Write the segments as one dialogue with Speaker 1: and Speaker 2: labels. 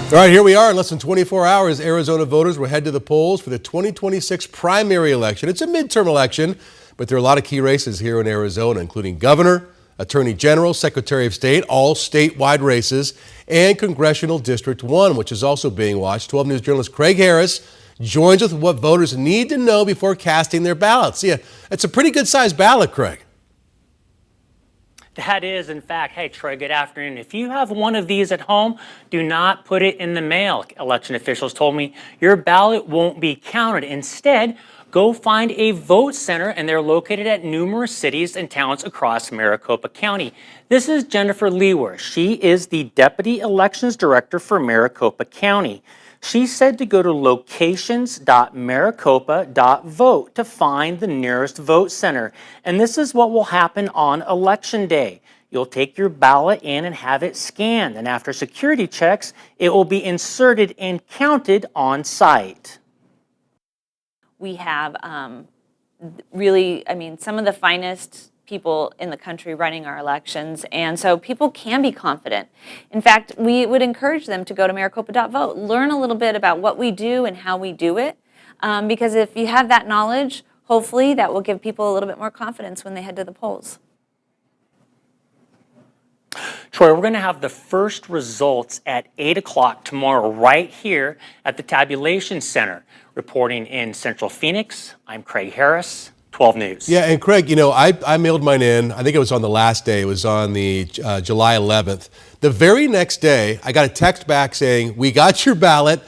Speaker 1: All right, here we are. In less than 24 hours, Arizona voters will head to the polls for the 2026 primary election. It's a midterm election, but there are a lot of key races here in Arizona, including governor, attorney general, secretary of state, all statewide races, and congressional District 1, which is also being watched. 12 News journalist Craig Harris joins with what voters need to know before casting their ballots. Yeah, it's a pretty good-sized ballot, Craig.
Speaker 2: That is, in fact, hey, Troy, good afternoon. If you have one of these at home, do not put it in the mail. Election officials told me your ballot won't be counted. Instead, go find a vote center, and they're located at numerous cities and towns across Maricopa County. This is Jennifer Lewer. She is the Deputy Elections Director for Maricopa County. She said to go to locations.maricopa.vote to find the nearest vote center. And this is what will happen on Election Day. You'll take your ballot in and have it scanned. And after security checks, it will be inserted and counted on site.
Speaker 3: We have really, some of the finest people in the country running our elections, and so people can be confident. In fact, we would encourage them to go to maricopa.vote, learn a little bit about what we do and how we do it, because if you have that knowledge, hopefully that will give people a little bit more confidence when they head to the polls.
Speaker 2: Troy, we're going to have the first results at 8 o'clock tomorrow right here at the Tabulation Center. Reporting in Central Phoenix, I'm Craig Harris, 12 News.
Speaker 1: Yeah, and Craig, you know, I mailed mine in. I think it was on the last day. It was on the July 11th. The very next day, I got a text back saying, we got your ballot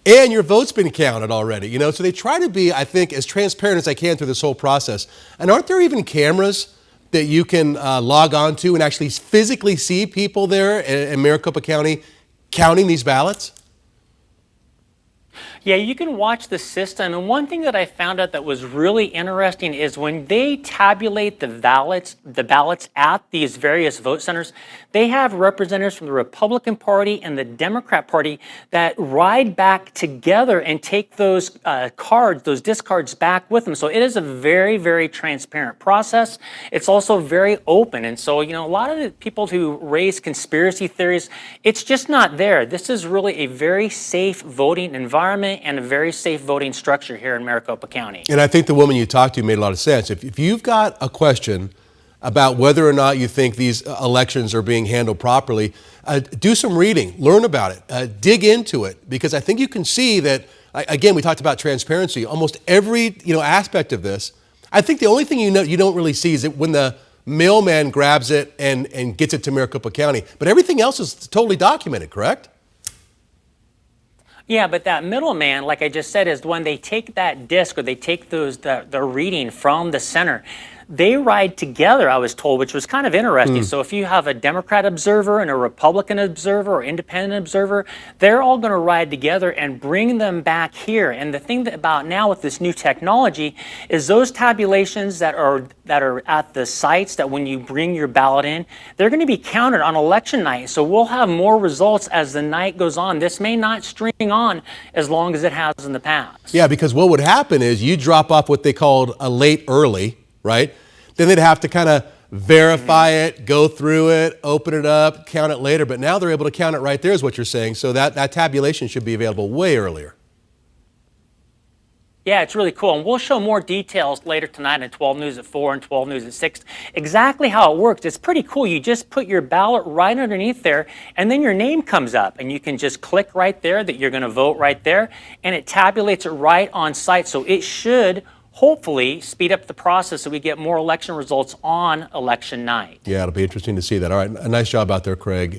Speaker 1: and your vote's been counted already. You know, so they try to be, I think, as transparent as I can through this whole process. And aren't there even cameras that you can log on to and actually physically see people there in Maricopa County counting these ballots?
Speaker 2: Yeah, you can watch the system. And one thing that I found out that was really interesting is when they tabulate the ballots at these various vote centers, they have representatives from the Republican Party and the Democrat Party that ride back together and take those those discards back with them. So it is a very, very transparent process. It's also very open. And so, you know, a lot of the people who raise conspiracy theories, it's just not there. This is really a very safe voting environment and a very safe voting structure here in Maricopa County.
Speaker 1: And I think the woman you talked to made a lot of sense. If you've got a question about whether or not you think these elections are being handled properly, do some reading, learn about it, dig into it, because I think you can see that, again, we talked about transparency, almost every aspect of this. I think the only thing you don't really see is that when the mailman grabs it and gets it to Maricopa County, but everything else is totally documented, correct?
Speaker 2: Yeah, but that middleman, like I just said, is when they take that disc or they take the reading from the center, they ride together, I was told, which was kind of interesting. So if you have a Democrat observer and a Republican observer or independent observer, they're all going to ride together and bring them back here. And the thing about now with this new technology is those tabulations that are at the sites, that when you bring your ballot in, they're going to be counted on election night. So we'll have more results as the night goes on. This may not string on as long as it has in the past.
Speaker 1: Yeah, because what would happen is you drop off what they called a late early, right? Then they'd have to kind of verify it, go through it, open it up, count it later. But now they're able to count it right there is what you're saying. So that tabulation should be available way earlier.
Speaker 2: Yeah, it's really cool. And we'll show more details later tonight on 12 News at 4 and 12 News at 6. Exactly how it works. It's pretty cool. You just put your ballot right underneath there, and then your name comes up. And you can just click right there that you're going to vote right there, and it tabulates it right on site. So it should hopefully speed up the process so we get more election results on election night.
Speaker 1: Yeah, it'll be interesting to see that. All right, a nice job out there, Craig.